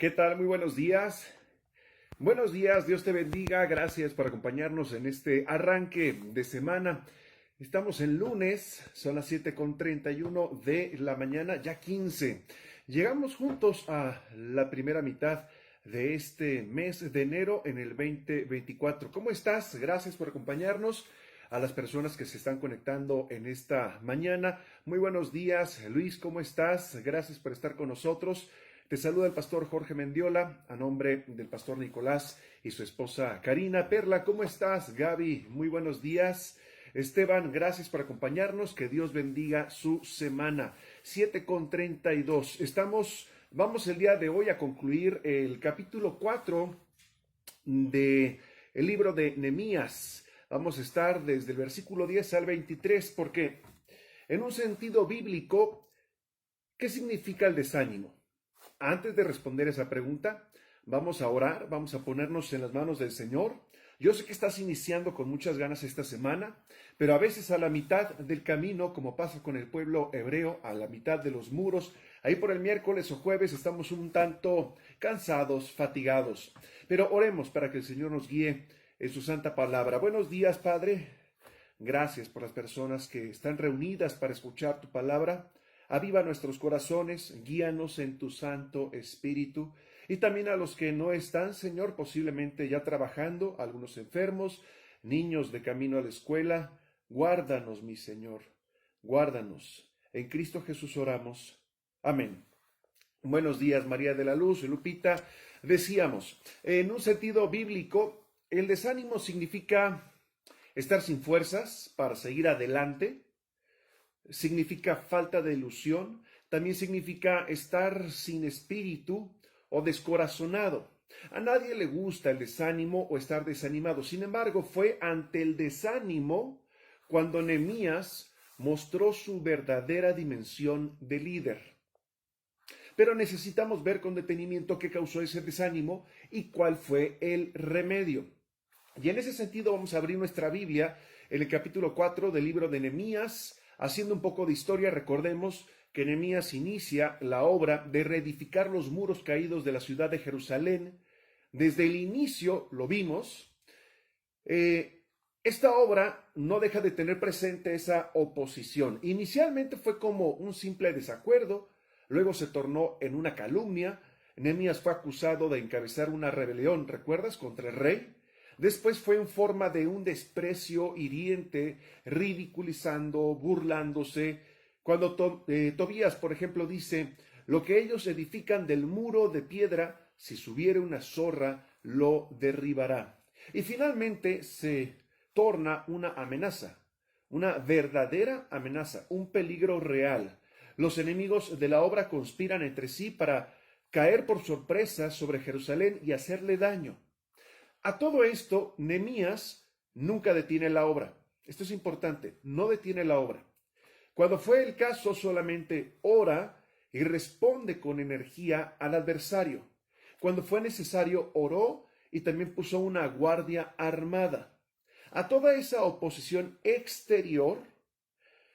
¿Qué tal? Muy buenos días. Buenos días, Dios te bendiga. Gracias por acompañarnos en este arranque de semana. Estamos en lunes, son las 7:31 de la mañana, ya 15. Llegamos juntos a la primera mitad de este mes de enero en el 2024. ¿Cómo estás? Gracias por acompañarnos. A las personas que se están conectando en esta mañana, muy buenos días. Luis, ¿cómo estás? Gracias por estar con nosotros. Te saluda el pastor Jorge Mendiola, a nombre del pastor Nicolás y su esposa Karina. Perla, ¿cómo estás? Gaby, muy buenos días. Esteban, gracias por acompañarnos. Que Dios bendiga su semana. 7:32. Vamos el día de hoy a concluir el capítulo 4 del libro de Nehemías. Vamos a estar desde el versículo 10 al 23, porque en un sentido bíblico, ¿qué significa el desánimo? Antes de responder esa pregunta, vamos a orar, vamos a ponernos en las manos del Señor. Yo sé que estás iniciando con muchas ganas esta semana, pero a veces a la mitad del camino, como pasa con el pueblo hebreo, a la mitad de los muros, ahí por el miércoles o jueves estamos un tanto cansados, fatigados. Pero oremos para que el Señor nos guíe en su santa palabra. Buenos días, Padre. Gracias por las personas que están reunidas para escuchar tu palabra. Aviva nuestros corazones, guíanos en tu Santo Espíritu. Y también a los que no están, Señor, posiblemente ya trabajando, algunos enfermos, niños de camino a la escuela. Guárdanos, mi Señor, guárdanos. En Cristo Jesús oramos. Amén. Buenos días, María de la Luz, Lupita. Decíamos, en un sentido bíblico, el desánimo significa estar sin fuerzas para seguir adelante. Significa falta de ilusión, también significa estar sin espíritu o descorazonado. A nadie le gusta el desánimo o estar desanimado. Sin embargo, fue ante el desánimo cuando Nehemías mostró su verdadera dimensión de líder. Pero necesitamos ver con detenimiento qué causó ese desánimo y cuál fue el remedio. Y en ese sentido vamos a abrir nuestra Biblia en el capítulo 4 del libro de Nehemías. Haciendo un poco de historia, recordemos que Nehemías inicia la obra de reedificar los muros caídos de la ciudad de Jerusalén. Desde el inicio lo vimos. Esta obra no deja de tener presente esa oposición. Inicialmente fue como un simple desacuerdo, luego se tornó en una calumnia. Nehemías fue acusado de encabezar una rebelión, ¿recuerdas?, contra el rey. Después fue en forma de un desprecio hiriente, ridiculizando, burlándose. Cuando Tobías, por ejemplo, dice, lo que ellos edifican del muro de piedra, si subiere una zorra, lo derribará. Y finalmente se torna una amenaza, una verdadera amenaza, un peligro real. Los enemigos de la obra conspiran entre sí para caer por sorpresa sobre Jerusalén y hacerle daño. A todo esto, Nehemías nunca detiene la obra. Esto es importante, no detiene la obra. Cuando fue el caso, solamente ora y responde con energía al adversario. Cuando fue necesario, oró y también puso una guardia armada. A toda esa oposición exterior,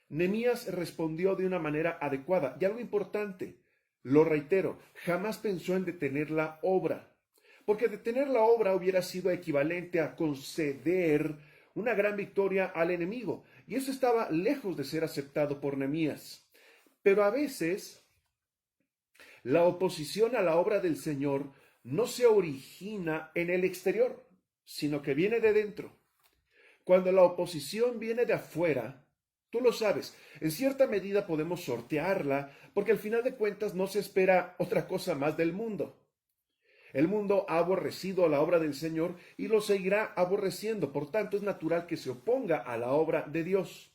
Nehemías respondió de una manera adecuada. Y algo importante, lo reitero, jamás pensó en detener la obra. Porque detener la obra hubiera sido equivalente a conceder una gran victoria al enemigo. Y eso estaba lejos de ser aceptado por Nehemías. Pero a veces la oposición a la obra del Señor no se origina en el exterior, sino que viene de dentro. Cuando la oposición viene de afuera, tú lo sabes, en cierta medida podemos sortearla, porque al final de cuentas no se espera otra cosa más del mundo. El mundo ha aborrecido la obra del Señor y lo seguirá aborreciendo. Por tanto, es natural que se oponga a la obra de Dios.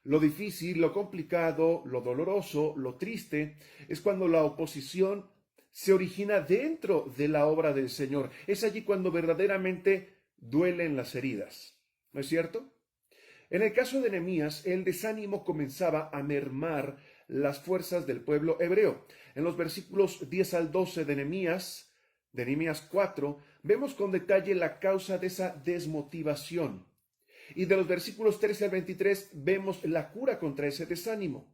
Lo difícil, lo complicado, lo doloroso, lo triste, es cuando la oposición se origina dentro de la obra del Señor. Es allí cuando verdaderamente duelen las heridas. ¿No es cierto? En el caso de Nehemías, el desánimo comenzaba a mermar las fuerzas del pueblo hebreo. En los versículos 10 al 12 de Nehemías 4, vemos con detalle la causa de esa desmotivación. Y de los versículos 13 al 23 vemos la cura contra ese desánimo.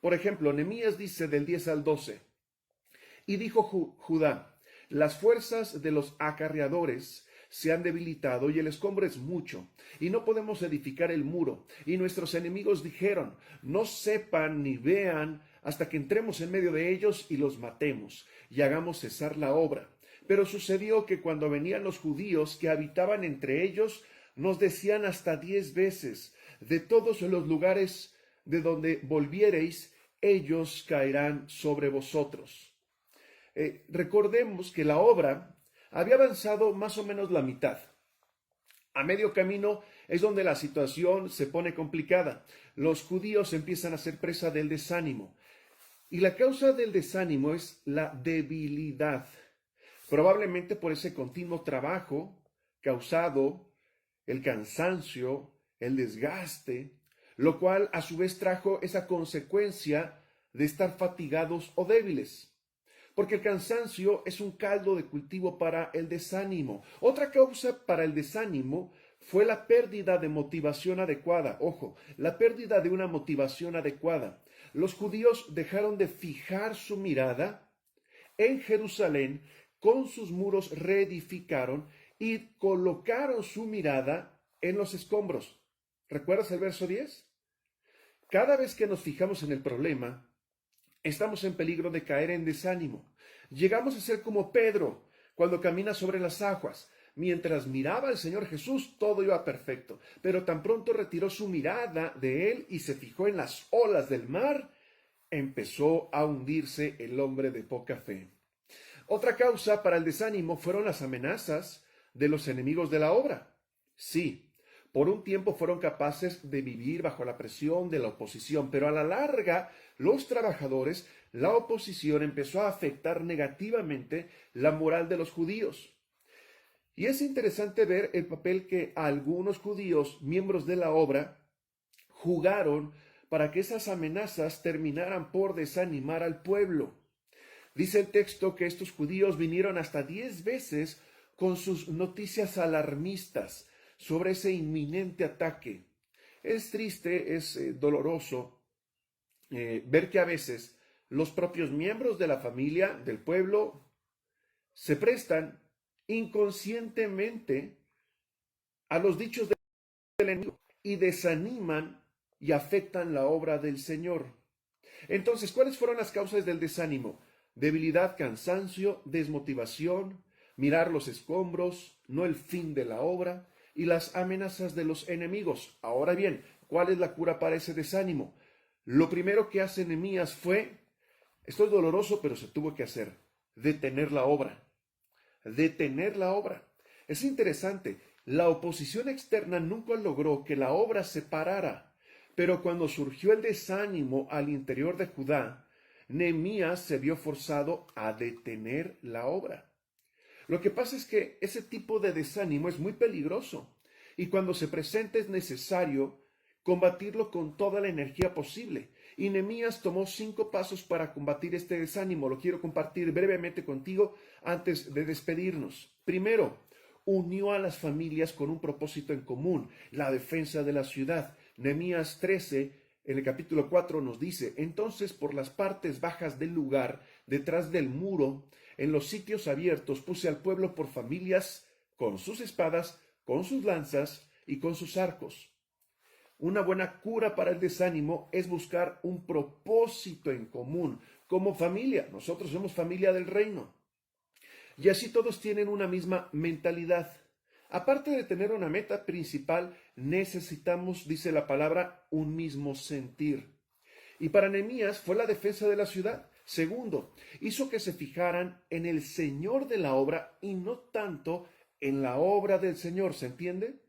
Por ejemplo, Nehemías dice del 10 al 12, y dijo Judá, Las fuerzas de los acarreadores se han debilitado y el escombro es mucho, y no podemos edificar el muro. Y nuestros enemigos dijeron, no sepan ni vean hasta que entremos en medio de ellos y los matemos, y hagamos cesar la obra. Pero sucedió que cuando venían los judíos que habitaban entre ellos, nos decían hasta 10 veces, de todos los lugares de donde volviereis, ellos caerán sobre vosotros. Recordemos que la obra había avanzado más o menos la mitad. A medio camino es donde la situación se pone complicada. Los judíos empiezan a ser presa del desánimo. Y la causa del desánimo es la debilidad. Probablemente por ese continuo trabajo causado, el cansancio, el desgaste, lo cual a su vez trajo esa consecuencia de estar fatigados o débiles. Porque el cansancio es un caldo de cultivo para el desánimo. Otra causa para el desánimo fue la pérdida de motivación adecuada. Ojo, la pérdida de una motivación adecuada. Los judíos dejaron de fijar su mirada en Jerusalén, con sus muros reedificaron y colocaron su mirada en los escombros. ¿Recuerdas el verso 10? Cada vez que nos fijamos en el problema, estamos en peligro de caer en desánimo. Llegamos a ser como Pedro cuando camina sobre las aguas. Mientras miraba al Señor Jesús, todo iba perfecto. Pero tan pronto retiró su mirada de él y se fijó en las olas del mar, empezó a hundirse el hombre de poca fe. Otra causa para el desánimo fueron las amenazas de los enemigos de la obra. Sí, por un tiempo fueron capaces de vivir bajo la presión de la oposición, pero a la larga, los trabajadores, la oposición empezó a afectar negativamente la moral de los judíos. Y es interesante ver el papel que algunos judíos, miembros de la obra, jugaron para que esas amenazas terminaran por desanimar al pueblo. Dice el texto que estos judíos vinieron hasta 10 veces con sus noticias alarmistas sobre ese inminente ataque. Es triste, es doloroso ver que a veces los propios miembros de la familia, del pueblo, se prestan inconscientemente a los dichos del enemigo y desaniman y afectan la obra del Señor. Entonces, ¿cuáles fueron las causas del desánimo? Debilidad, cansancio, desmotivación, mirar los escombros, no el fin de la obra y las amenazas de los enemigos. Ahora bien, ¿cuál es la cura para ese desánimo? Lo primero que hace Nehemías fue, esto es doloroso, pero se tuvo que hacer, detener la obra. Detener la obra. Es interesante, la oposición externa nunca logró que la obra se parara, pero cuando surgió el desánimo al interior de Judá, Nehemías se vio forzado a detener la obra. Lo que pasa es que ese tipo de desánimo es muy peligroso y cuando se presenta es necesario combatirlo con toda la energía posible. Y Nehemías tomó 5 pasos para combatir este desánimo. Lo quiero compartir brevemente contigo antes de despedirnos. Primero, unió a las familias con un propósito en común, la defensa de la ciudad. Nehemías 13, en el capítulo 4 nos dice, entonces por las partes bajas del lugar, detrás del muro, en los sitios abiertos, puse al pueblo por familias, con sus espadas, con sus lanzas y con sus arcos. Una buena cura para el desánimo es buscar un propósito en común, como familia. Nosotros somos familia del reino. Y así todos tienen una misma mentalidad. Aparte de tener una meta principal, necesitamos, dice la palabra, un mismo sentir. Y para Nehemías fue la defensa de la ciudad. Segundo, hizo que se fijaran en el Señor de la obra y no tanto en la obra del Señor, ¿se entiende?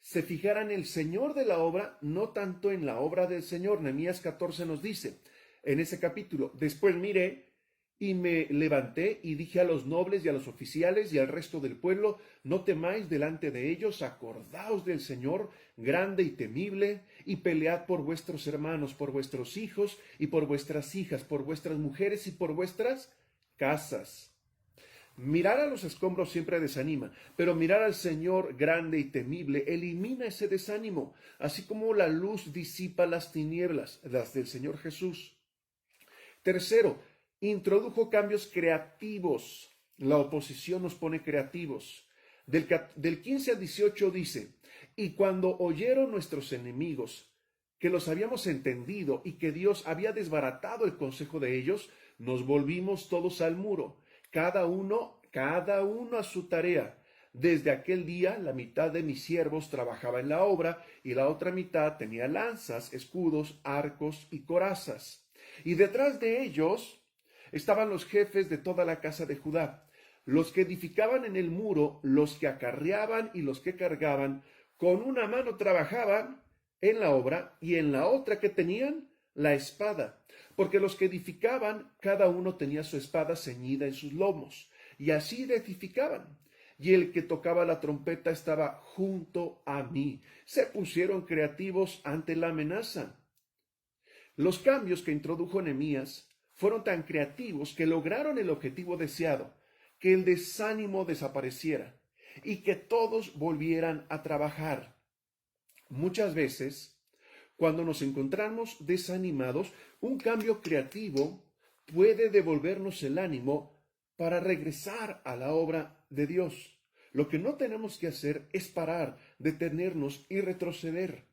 Se fijaran en el Señor de la obra, no tanto en la obra del Señor. Nehemías 14 nos dice, en ese capítulo, después miré y me levanté y dije a los nobles y a los oficiales y al resto del pueblo, no temáis delante de ellos, acordaos del Señor, grande y temible, y pelead por vuestros hermanos, por vuestros hijos y por vuestras hijas, por vuestras mujeres y por vuestras casas. Mirar a los escombros siempre desanima, pero mirar al Señor grande y temible elimina ese desánimo, así como la luz disipa las tinieblas, las del Señor Jesús. Tercero, introdujo cambios creativos. La oposición nos pone creativos. Del 15 al 18 dice, y cuando oyeron nuestros enemigos que los habíamos entendido y que Dios había desbaratado el consejo de ellos, nos volvimos todos al muro, cada uno a su tarea. Desde aquel día la mitad de mis siervos trabajaba en la obra y la otra mitad tenía lanzas, escudos, arcos y corazas. Y detrás de ellos estaban los jefes de toda la casa de Judá, los que edificaban en el muro, los que acarreaban y los que cargaban. Con una mano trabajaban en la obra y en la otra que tenían la espada, porque los que edificaban, cada uno tenía su espada ceñida en sus lomos, y así edificaban. Y el que tocaba la trompeta estaba junto a mí. Se pusieron creativos ante la amenaza. Los cambios que introdujo Nehemías fueron tan creativos que lograron el objetivo deseado, que el desánimo desapareciera y que todos volvieran a trabajar. Muchas veces, cuando nos encontramos desanimados, un cambio creativo puede devolvernos el ánimo para regresar a la obra de Dios. Lo que no tenemos que hacer es parar, detenernos y retroceder.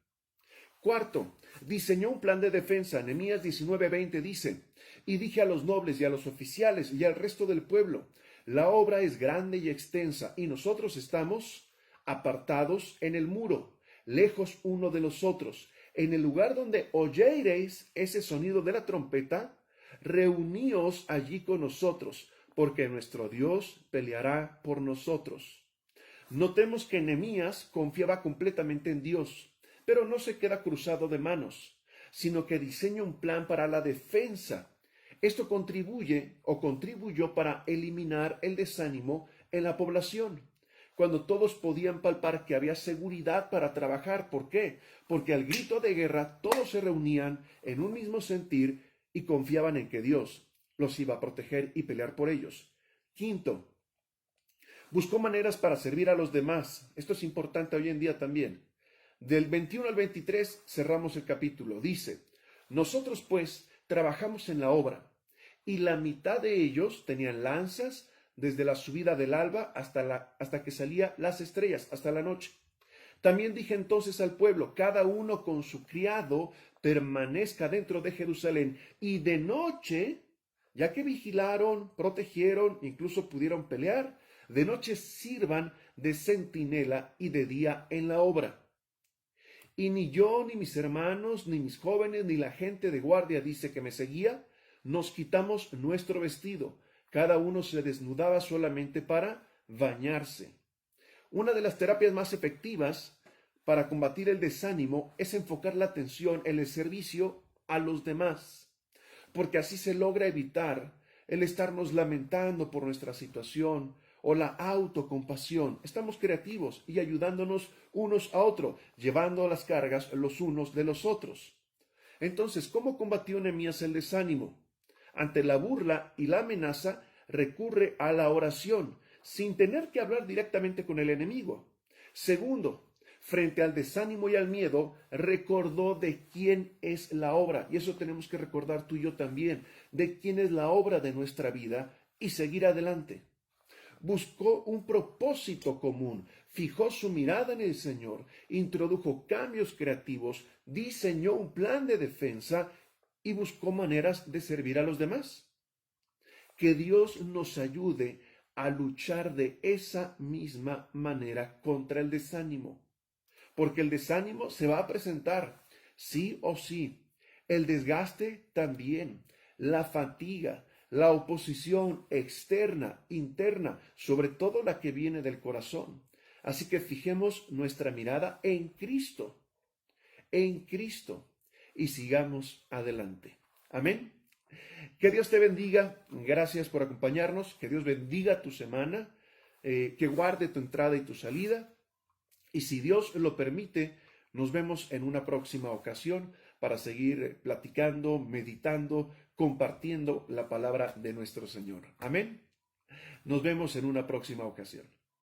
Cuarto, diseñó un plan de defensa. Nehemías 19:20 dice, y dije a los nobles y a los oficiales y al resto del pueblo, la obra es grande y extensa y nosotros estamos apartados en el muro, lejos uno de los otros. En el lugar donde oyereis ese sonido de la trompeta, reuníos allí con nosotros, porque nuestro Dios peleará por nosotros. Notemos que Nehemías confiaba completamente en Dios, pero no se queda cruzado de manos, sino que diseña un plan para la defensa. Esto contribuyó para eliminar el desánimo en la población, cuando todos podían palpar que había seguridad para trabajar. ¿Por qué? Porque al grito de guerra todos se reunían en un mismo sentir y confiaban en que Dios los iba a proteger y pelear por ellos. Quinto, buscó maneras para servir a los demás. Esto es importante hoy en día también. Del 21 al 23 cerramos el capítulo. Dice, nosotros pues trabajamos en la obra, y la mitad de ellos tenían lanzas desde la subida del alba hasta que salía las estrellas, hasta la noche. También dije entonces al pueblo, cada uno con su criado permanezca dentro de Jerusalén, y de noche, ya que vigilaron, protegieron, incluso pudieron pelear, de noche sirvan de centinela y de día en la obra. Y ni yo, ni mis hermanos, ni mis jóvenes, ni la gente de guardia, dice, que me seguía, nos quitamos nuestro vestido. Cada uno se desnudaba solamente para bañarse. Una de las terapias más efectivas para combatir el desánimo es enfocar la atención en el servicio a los demás, porque así se logra evitar el estarnos lamentando por nuestra situación o la autocompasión. Estamos creativos y ayudándonos unos a otros, llevando las cargas los unos de los otros. Entonces, ¿cómo combatió Nehemías el desánimo? Ante la burla y la amenaza, recurre a la oración, sin tener que hablar directamente con el enemigo. Segundo, frente al desánimo y al miedo, recordó de quién es la obra. Y eso tenemos que recordar tú y yo también, de quién es la obra de nuestra vida y seguir adelante. Buscó un propósito común, fijó su mirada en el Señor, introdujo cambios creativos, diseñó un plan de defensa y buscó maneras de servir a los demás. Que Dios nos ayude a luchar de esa misma manera contra el desánimo, porque el desánimo se va a presentar, sí o sí. El desgaste también, la fatiga, la oposición externa, interna, sobre todo la que viene del corazón. Así que fijemos nuestra mirada en Cristo, y sigamos adelante. Amén. Que Dios te bendiga. Gracias por acompañarnos. Que Dios bendiga tu semana, que guarde tu entrada y tu salida. Y si Dios lo permite, nos vemos en una próxima ocasión para seguir platicando, meditando, compartiendo la palabra de nuestro Señor. Amén. Nos vemos en una próxima ocasión.